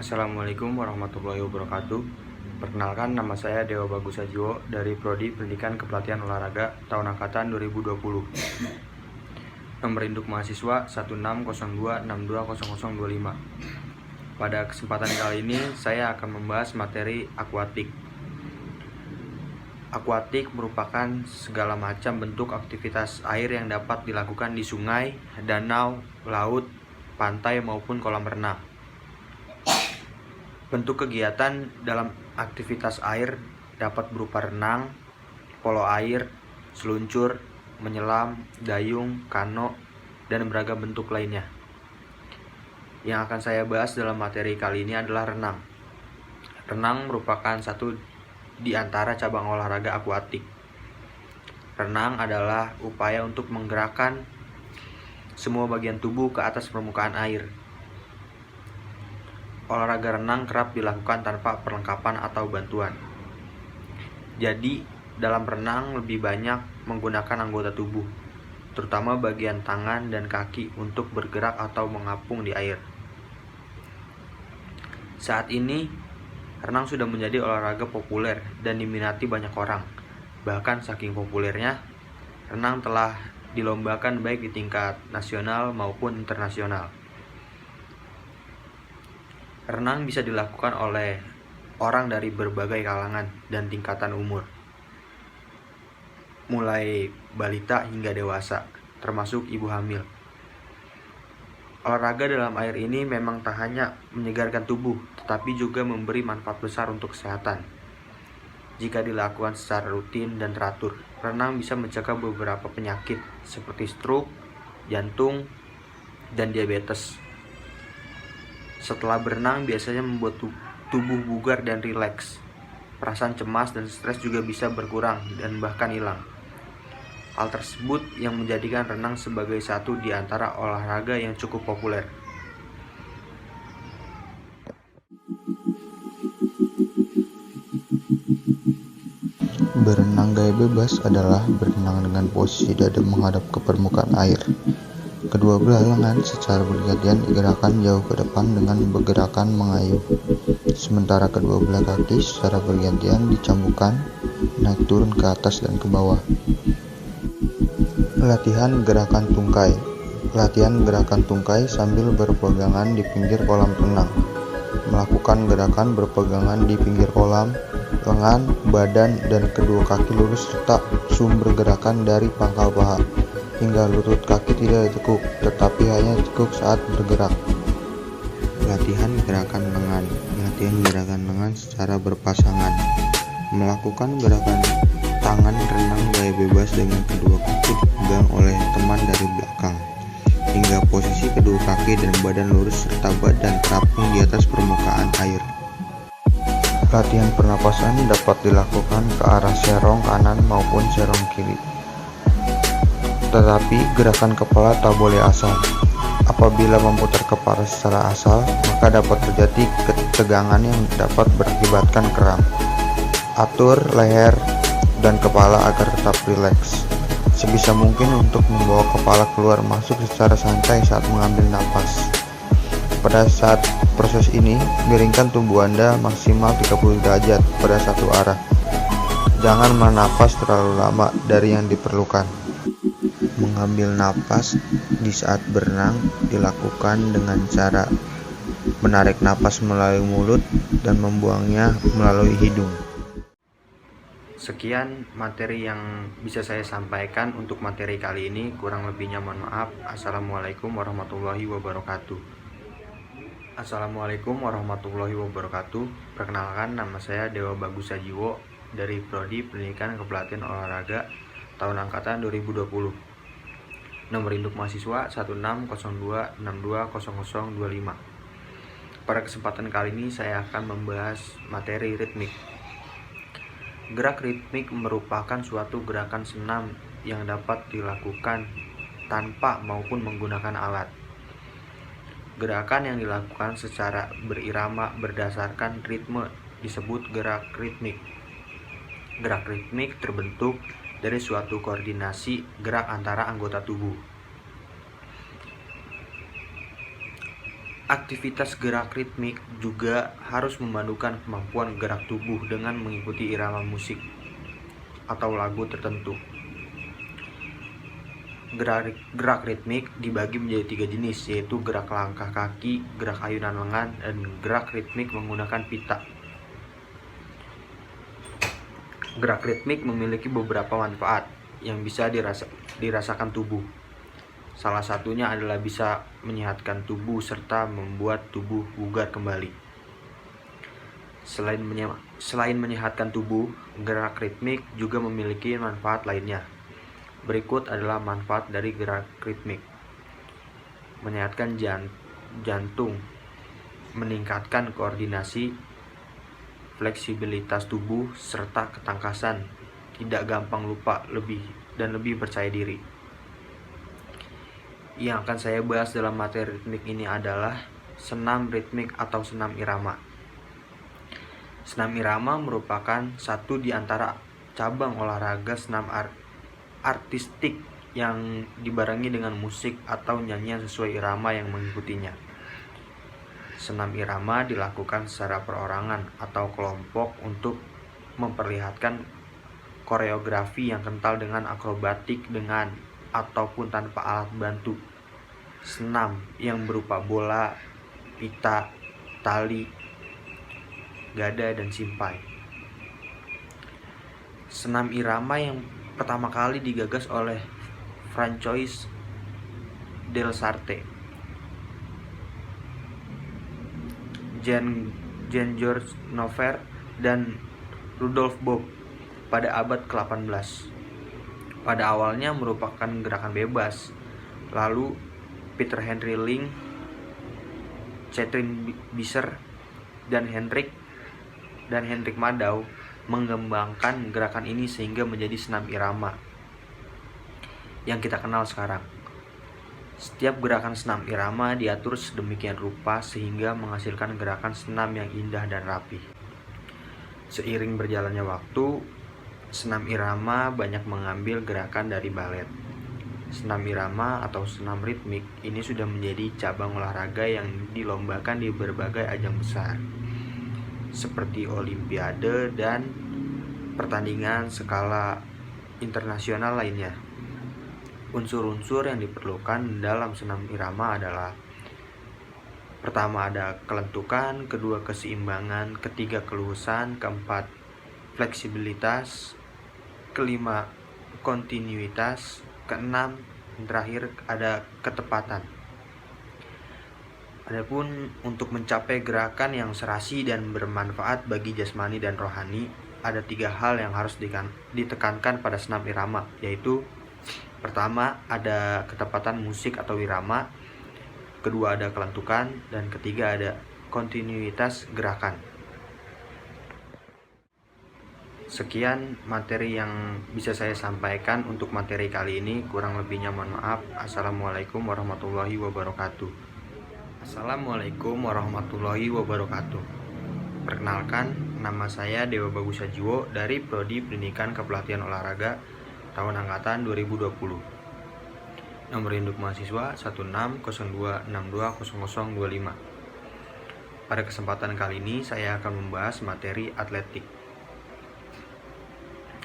Assalamualaikum warahmatullahi wabarakatuh. Perkenalkan, nama saya Dewa Bagus Sajiwo dari Prodi Pendidikan Kepelatihan Olahraga tahun angkatan 2020. Nomor induk mahasiswa 1602620025. Pada kesempatan kali ini saya akan membahas materi akuatik. Akuatik merupakan segala macam bentuk aktivitas air yang dapat dilakukan di sungai, danau, laut, pantai maupun kolam renang. Bentuk kegiatan dalam aktivitas air dapat berupa renang, polo air, seluncur, menyelam, dayung, kano, dan beragam bentuk lainnya. Yang akan saya bahas dalam materi kali ini adalah renang. Renang merupakan satu di antara cabang olahraga akuatik. Renang adalah upaya untuk menggerakkan semua bagian tubuh ke atas permukaan air. Olahraga renang kerap dilakukan tanpa perlengkapan atau bantuan. Jadi, dalam renang lebih banyak menggunakan anggota tubuh, terutama bagian tangan dan kaki untuk bergerak atau mengapung di air. Saat ini, renang sudah menjadi olahraga populer dan diminati banyak orang. Bahkan saking populernya, renang telah dilombakan baik di tingkat nasional maupun internasional. Renang bisa dilakukan oleh orang dari berbagai kalangan dan tingkatan umur, mulai balita hingga dewasa, termasuk ibu hamil. Olahraga dalam air ini memang tak hanya menyegarkan tubuh, tetapi juga memberi manfaat besar untuk kesehatan. Jika dilakukan secara rutin dan teratur, renang bisa mencegah beberapa penyakit seperti stroke, jantung, dan diabetes. Setelah berenang biasanya membuat tubuh bugar dan rileks. Perasaan cemas dan stres juga bisa berkurang dan bahkan hilang. Hal tersebut yang menjadikan renang sebagai satu di antara olahraga yang cukup populer. Berenang gaya bebas adalah berenang dengan posisi dada menghadap ke permukaan air. Kedua belah lengan secara bergantian digerakkan jauh ke depan dengan bergerakan mengayuh. Sementara kedua belah kaki secara bergantian dicambukkan naik turun ke atas dan ke bawah. Latihan gerakan tungkai. Latihan gerakan tungkai sambil berpegangan di pinggir kolam renang. Melakukan gerakan berpegangan di pinggir kolam, lengan, badan, dan kedua kaki lurus serta sumber gerakan dari pangkal paha hingga lutut kaki tidak ditekuk, tetapi hanya ditekuk saat bergerak. Latihan gerakan lengan. Latihan gerakan lengan secara berpasangan. Melakukan gerakan tangan renang gaya bebas dengan kedua kaki dipegang oleh teman dari belakang hingga posisi kedua kaki dan badan lurus serta badan terapung di atas permukaan air. Latihan pernapasan dapat dilakukan ke arah serong kanan maupun serong kiri. Tetapi gerakan kepala tak boleh asal. Apabila memutar kepala secara asal, maka dapat terjadi ketegangan yang dapat berakibatkan kram. Atur leher dan kepala agar tetap rileks. Sebisa mungkin untuk membawa kepala keluar masuk secara santai saat mengambil napas. Pada saat proses ini, miringkan tubuh Anda maksimal 30 derajat pada satu arah. Jangan menapas terlalu lama dari yang diperlukan. Mengambil napas di saat berenang dilakukan dengan cara menarik napas melalui mulut dan membuangnya melalui hidung. Sekian materi yang bisa saya sampaikan untuk materi kali ini. Kurang lebihnya mohon maaf. Assalamualaikum warahmatullahi wabarakatuh. Assalamualaikum warahmatullahi wabarakatuh. Perkenalkan, nama saya Dewa Bagus Sajiwo dari Prodi Pendidikan Kepelatihan Olahraga tahun angkatan 2020. Nomor induk mahasiswa 1602620025. Pada kesempatan kali ini saya akan membahas materi ritmik. Gerak ritmik merupakan suatu gerakan senam yang dapat dilakukan tanpa maupun menggunakan alat. Gerakan yang dilakukan secara berirama berdasarkan ritme disebut gerak ritmik. Gerak ritmik terbentuk dari suatu koordinasi gerak antara anggota tubuh. Aktivitas gerak ritmik juga harus memadukan kemampuan gerak tubuh dengan mengikuti irama musik atau lagu tertentu. Gerak ritmik dibagi menjadi 3 jenis, yaitu gerak langkah kaki, gerak ayunan lengan, dan gerak ritmik menggunakan pita. Gerak ritmik memiliki beberapa manfaat yang bisa dirasakan tubuh. Salah satunya adalah bisa menyehatkan tubuh serta membuat tubuh bugar kembali. Selain menyehatkan tubuh, gerak ritmik juga memiliki manfaat lainnya. Berikut adalah manfaat dari gerak ritmik. Menyehatkan jantung, meningkatkan koordinasi, fleksibilitas tubuh, serta ketangkasan, tidak gampang lupa, lebih percaya diri. Yang akan saya bahas dalam materi ritmik ini adalah senam ritmik atau senam irama. Senam irama merupakan satu di antara cabang olahraga senam artistik yang dibarengi dengan musik atau nyanyian sesuai irama yang mengikutinya. Senam irama dilakukan secara perorangan atau kelompok untuk memperlihatkan koreografi yang kental dengan akrobatik dengan ataupun tanpa alat bantu. Senam yang berupa bola, pita, tali, gada, dan simpai. Senam irama yang pertama kali digagas oleh François Delsarte, Jean-Georges Nover, dan Rudolf Bob pada abad ke-18. Pada awalnya merupakan gerakan bebas, lalu Peter Henry Ling, Catherine Bisser, dan Hendrik Madau mengembangkan gerakan ini sehingga menjadi senam irama yang kita kenal sekarang. Setiap gerakan senam irama diatur sedemikian rupa sehingga menghasilkan gerakan senam yang indah dan rapi. Seiring berjalannya waktu, senam irama banyak mengambil gerakan dari balet. Senam irama atau senam ritmik ini sudah menjadi cabang olahraga yang dilombakan di berbagai ajang besar, seperti olimpiade dan pertandingan skala internasional lainnya. Unsur-unsur yang diperlukan dalam senam irama adalah: pertama ada kelentukan, kedua keseimbangan, ketiga keluasan, keempat fleksibilitas, kelima kontinuitas, keenam terakhir ada ketepatan. Adapun untuk mencapai gerakan yang serasi dan bermanfaat bagi jasmani dan rohani, ada 3 hal yang harus ditekankan pada senam irama, yaitu pertama ada ketepatan musik atau irama, kedua ada kelentukan, dan ketiga ada kontinuitas gerakan. Sekian materi yang bisa saya sampaikan untuk materi kali ini. Kurang lebihnya mohon maaf. Assalamualaikum warahmatullahi wabarakatuh. Assalamualaikum warahmatullahi wabarakatuh. Perkenalkan, nama saya Dewa Bagus Sajiwo dari Prodi Pendidikan Kepelatihan Olahraga tahun angkatan 2020. Nomor induk mahasiswa 1602620025. Pada kesempatan kali ini saya akan membahas materi atletik.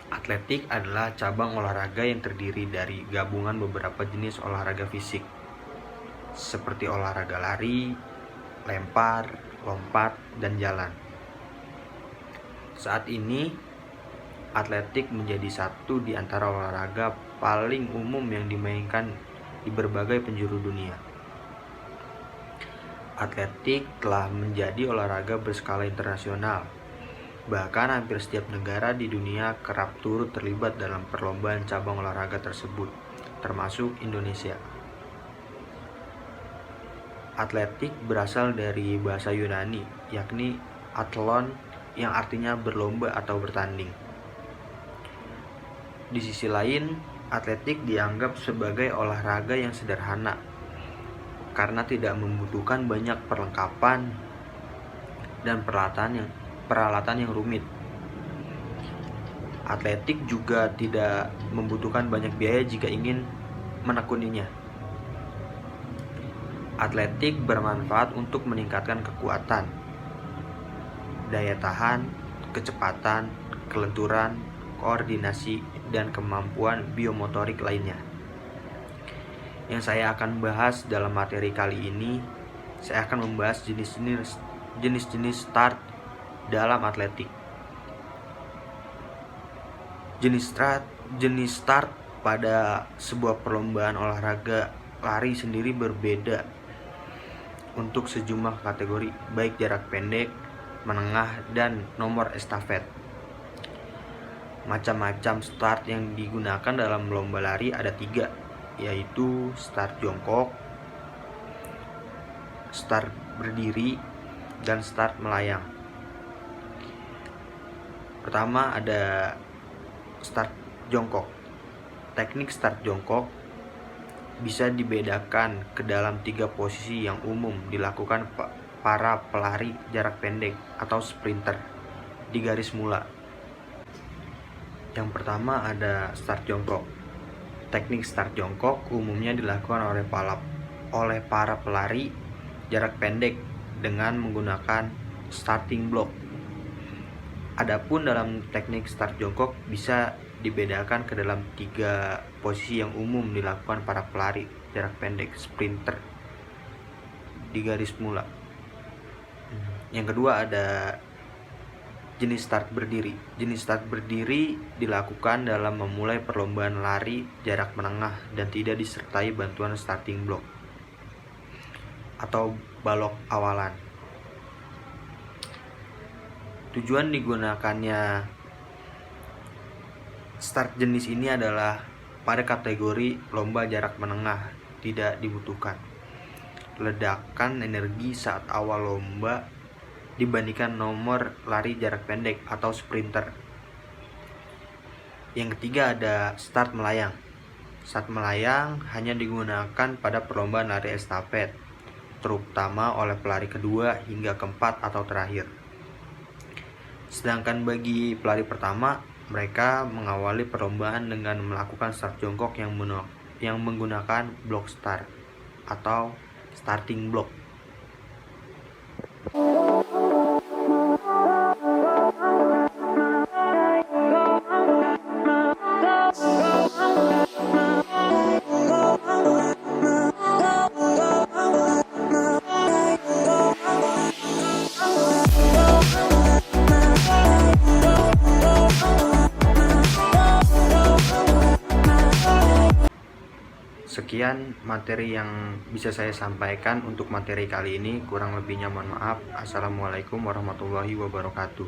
Atletik adalah cabang olahraga yang terdiri dari gabungan beberapa jenis olahraga fisik, seperti olahraga lari, lempar, lompat, dan jalan. Saat ini, atletik menjadi satu di antara olahraga paling umum yang dimainkan di berbagai penjuru dunia. Atletik telah menjadi olahraga berskala internasional. Bahkan hampir setiap negara di dunia kerap turut terlibat dalam perlombaan cabang olahraga tersebut, termasuk Indonesia. Atletik berasal dari bahasa Yunani, yakni athlon, yang artinya berlomba atau bertanding. Di sisi lain, atletik dianggap sebagai olahraga yang sederhana karena tidak membutuhkan banyak perlengkapan dan peralatan yang rumit. Atletik juga tidak membutuhkan banyak biaya jika ingin menekuninya. Atletik bermanfaat untuk meningkatkan kekuatan, daya tahan, kecepatan, kelenturan, koordinasi, dan kemampuan biomotorik lainnya. Yang saya akan bahas dalam materi kali ini, saya akan membahas jenis-jenis start dalam atletik. Jenis start pada sebuah perlombaan olahraga lari sendiri berbeda untuk sejumlah kategori, baik jarak pendek, menengah, dan nomor estafet. Macam-macam start yang digunakan dalam lomba lari ada 3, yaitu start jongkok, start berdiri, dan start melayang. Pertama ada start jongkok. Teknik start jongkok bisa dibedakan ke dalam 3 posisi yang umum dilakukan para pelari jarak pendek atau sprinter di garis mula. Yang pertama ada start jongkok. Teknik start jongkok umumnya dilakukan oleh para pelari jarak pendek dengan menggunakan starting block. Adapun dalam teknik start jongkok bisa dibedakan ke dalam 3 posisi yang umum dilakukan para pelari jarak pendek sprinter di garis mula. Yang kedua ada jenis start berdiri. Jenis start berdiri dilakukan dalam memulai perlombaan lari jarak menengah dan tidak disertai bantuan starting block atau balok awalan. Tujuan digunakannya start jenis ini adalah pada kategori lomba jarak menengah tidak dibutuhkan ledakan energi saat awal lomba dibandingkan nomor lari jarak pendek atau sprinter. Yang ketiga ada start melayang. Start melayang hanya digunakan pada perlombaan lari estafet, terutama oleh pelari kedua hingga keempat atau terakhir. Sedangkan bagi pelari pertama, mereka mengawali perlombaan dengan melakukan start jongkok yang menggunakan block start atau starting block. Sekian materi yang bisa saya sampaikan untuk materi kali ini. Kurang lebihnya mohon maaf. Assalamualaikum warahmatullahi wabarakatuh.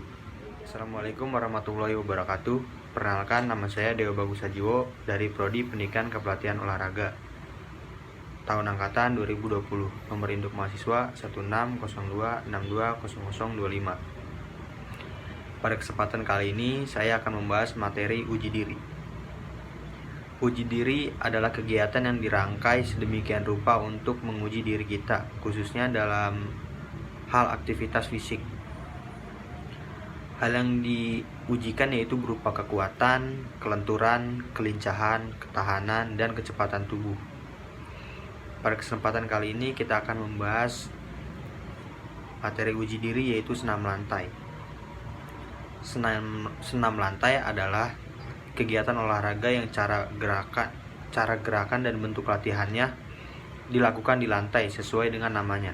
Assalamualaikum warahmatullahi wabarakatuh. Perkenalkan, nama saya Dewa Bagus Sajiwo dari Prodi Pendidikan Kepelatihan Olahraga tahun angkatan 2020. Nomor induk mahasiswa 1602620025. Pada kesempatan kali ini saya akan membahas materi uji diri. Uji diri adalah kegiatan yang dirangkai sedemikian rupa untuk menguji diri kita, khususnya dalam hal aktivitas fisik. Hal yang diujikan yaitu berupa kekuatan, kelenturan, kelincahan, ketahanan, dan kecepatan tubuh. Pada kesempatan kali ini kita akan membahas materi uji diri yaitu senam lantai. Senam lantai adalah kegiatan olahraga yang cara gerakan dan bentuk latihannya dilakukan di lantai sesuai dengan namanya.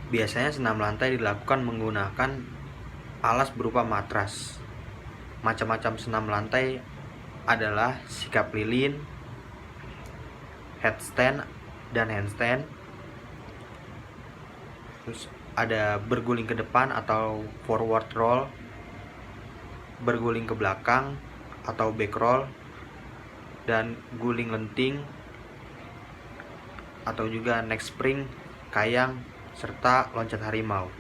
Biasanya senam lantai dilakukan menggunakan alas berupa matras. Macam-macam senam lantai adalah sikap lilin, headstand dan handstand. Terus ada berguling ke depan atau forward roll, berguling ke belakang atau back roll, dan guling lenting atau juga neck spring, kayang, serta loncat harimau.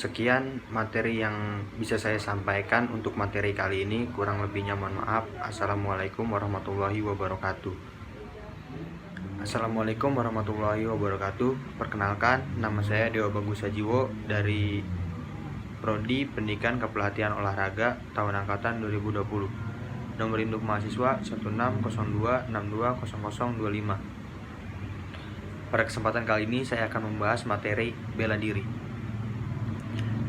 Sekian materi yang bisa saya sampaikan untuk materi kali ini. Kurang lebihnya mohon maaf. Assalamualaikum warahmatullahi wabarakatuh. Assalamualaikum warahmatullahi wabarakatuh. Perkenalkan, nama saya Dewa Bagus Sajiwo dari Prodi Pendidikan Kepelatihan Olahraga tahun angkatan 2020. Nomor induk mahasiswa 1602620025. Pada kesempatan kali ini saya akan membahas materi bela diri.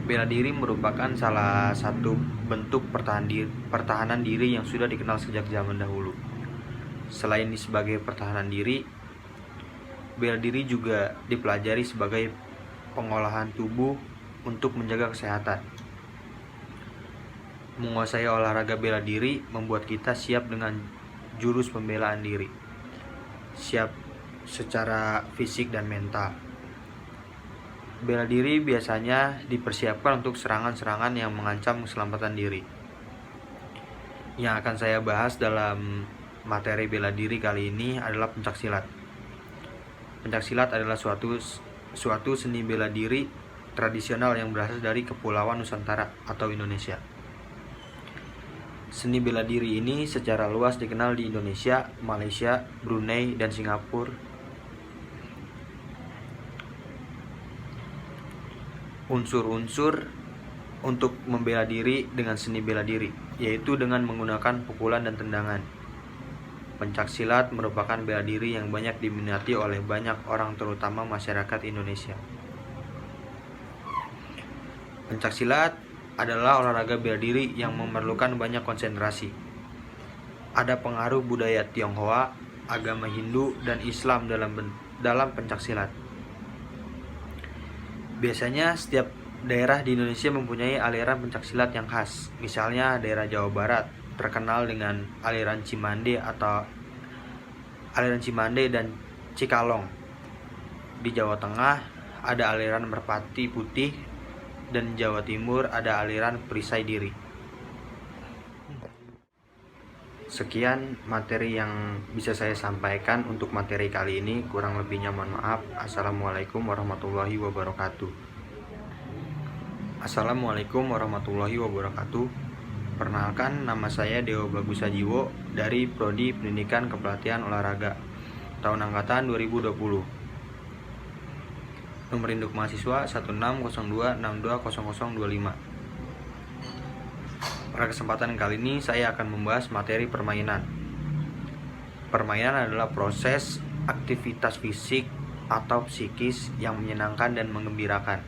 Bela diri merupakan salah satu bentuk pertahanan diri yang sudah dikenal sejak zaman dahulu. Selain sebagai pertahanan diri, bela diri juga dipelajari sebagai pengolahan tubuh untuk menjaga kesehatan. Menguasai olahraga bela diri membuat kita siap dengan jurus pembelaan diri, siap secara fisik dan mental. Bela diri biasanya dipersiapkan untuk serangan-serangan yang mengancam keselamatan diri. Yang akan saya bahas dalam materi bela diri kali ini adalah pencaksilat. Pencaksilat adalah suatu seni bela diri tradisional yang berasal dari Kepulauan Nusantara atau Indonesia. Seni bela diri ini secara luas dikenal di Indonesia, Malaysia, Brunei, dan Singapura. Unsur-unsur untuk membela diri dengan seni bela diri, yaitu dengan menggunakan pukulan dan tendangan. Pencaksilat merupakan bela diri yang banyak diminati oleh banyak orang, terutama masyarakat Indonesia. Pencaksilat adalah olahraga bela diri yang memerlukan banyak konsentrasi. Ada pengaruh budaya Tionghoa, agama Hindu, dan Islam dalam pencaksilat. Biasanya setiap daerah di Indonesia mempunyai aliran pencaksilat yang khas. Misalnya daerah Jawa Barat terkenal dengan aliran Cimande dan Cikalong. Di Jawa Tengah ada aliran Merpati Putih, dan Jawa Timur ada aliran Perisai Diri. Sekian materi yang bisa saya sampaikan untuk materi kali ini. Kurang lebihnya mohon maaf. Assalamualaikum warahmatullahi wabarakatuh. Assalamualaikum warahmatullahi wabarakatuh. Perkenalkan, nama saya Dewa Bagus Sajiwo dari Prodi Pendidikan Kepelatihan Olahraga tahun angkatan 2020. Nomor induk mahasiswa 1602620025. Pada kesempatan kali ini saya akan membahas materi permainan. Permainan adalah proses aktivitas fisik atau psikis yang menyenangkan dan menggembirakan.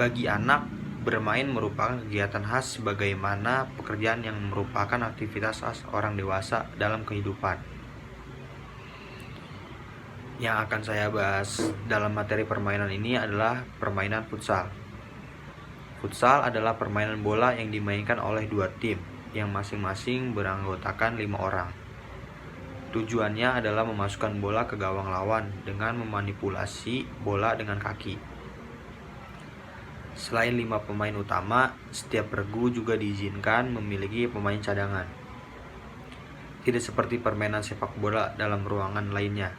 Bagi anak, bermain merupakan kegiatan khas sebagaimana pekerjaan yang merupakan aktivitas khas orang dewasa dalam kehidupan. Yang akan saya bahas dalam materi permainan ini adalah permainan futsal. Futsal adalah permainan bola yang dimainkan oleh dua tim yang masing-masing beranggotakan 5 orang. Tujuannya adalah memasukkan bola ke gawang lawan dengan memanipulasi bola dengan kaki. Selain 5 pemain utama, setiap regu juga diizinkan memiliki pemain cadangan. Tidak seperti permainan sepak bola dalam ruangan lainnya.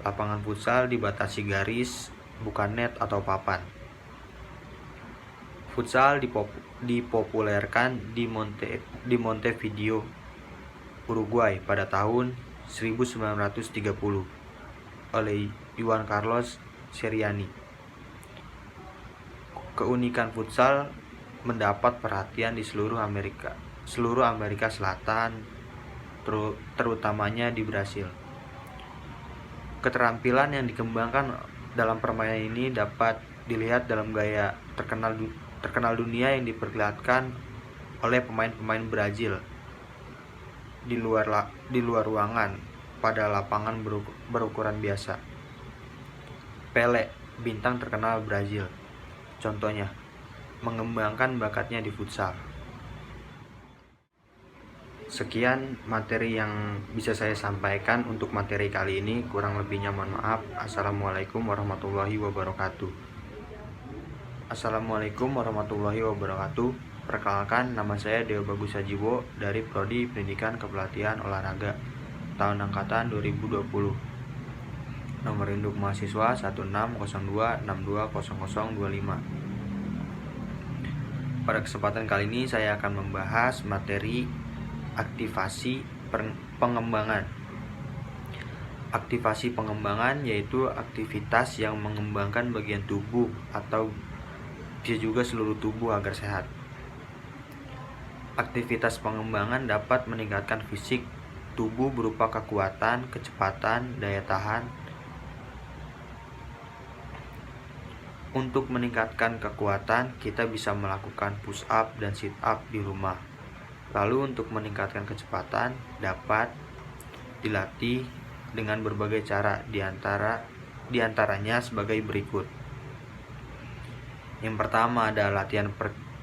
Lapangan futsal dibatasi garis, bukan net atau papan. Futsal dipopulerkan di Montevideo, Uruguay pada tahun 1930 oleh Juan Carlos Seriani. Keunikan futsal mendapat perhatian di seluruh Amerika Selatan, terutamanya di Brasil. Keterampilan yang dikembangkan dalam permainan ini dapat dilihat dalam gaya terkenal dunia yang diperlihatkan oleh pemain-pemain Brazil di luar ruangan pada lapangan berukuran biasa. Pelé, bintang terkenal Brazil, contohnya, mengembangkan bakatnya di futsal. Sekian materi yang bisa saya sampaikan untuk materi kali ini. Kurang lebihnya mohon maaf. Assalamualaikum warahmatullahi wabarakatuh. Assalamualaikum warahmatullahi wabarakatuh. Perkenalkan, nama saya Dewa Bagus Sajiwo dari Prodi Pendidikan Kepelatihan Olahraga tahun angkatan 2020. Nomor induk mahasiswa 1602620025. Pada kesempatan kali ini saya akan membahas materi aktivasi pengembangan. Aktivasi pengembangan yaitu aktivitas yang mengembangkan bagian tubuh atau bisa juga seluruh tubuh agar sehat. Aktivitas pengembangan dapat meningkatkan fisik tubuh berupa kekuatan, kecepatan, daya tahan. Untuk meningkatkan kekuatan, kita bisa melakukan push up dan sit up di rumah. Lalu untuk meningkatkan kecepatan dapat dilatih dengan berbagai cara, diantaranya sebagai berikut. Yang pertama ada latihan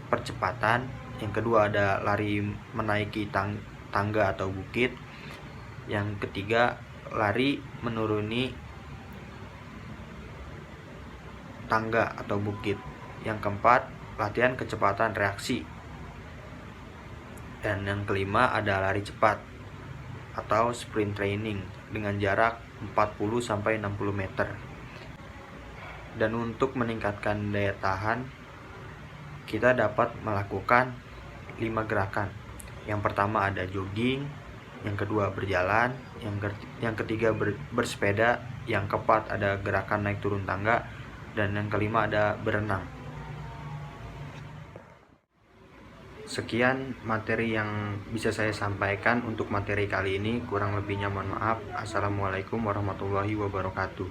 percepatan, yang kedua ada lari menaiki tangga atau bukit, yang ketiga lari menuruni tangga atau bukit, yang keempat latihan kecepatan reaksi, dan yang kelima ada lari cepat atau sprint training dengan jarak 40-60 meter. Dan untuk meningkatkan daya tahan, kita dapat melakukan 5 gerakan. Yang pertama ada jogging, yang kedua berjalan, yang ketiga bersepeda, yang keempat ada gerakan naik turun tangga, dan yang kelima ada berenang. Sekian materi yang bisa saya sampaikan untuk materi kali ini. Kurang lebihnya mohon maaf. Assalamualaikum warahmatullahi wabarakatuh.